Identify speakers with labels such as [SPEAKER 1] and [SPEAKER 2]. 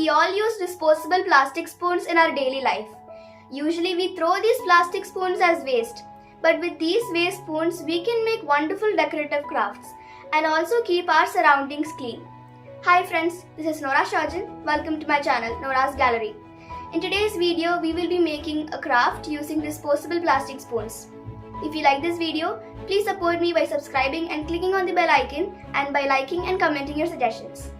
[SPEAKER 1] We all use disposable plastic spoons in our daily life. Usually we throw these plastic spoons as waste. But with these waste spoons, we can make wonderful decorative crafts and also keep our surroundings clean. Hi friends, this is Nora. Welcome to my channel, Nora's Gallery. In today's video, we will be making a craft using disposable plastic spoons. If you like this video, please support me by subscribing and clicking on the bell icon and by liking and commenting your suggestions.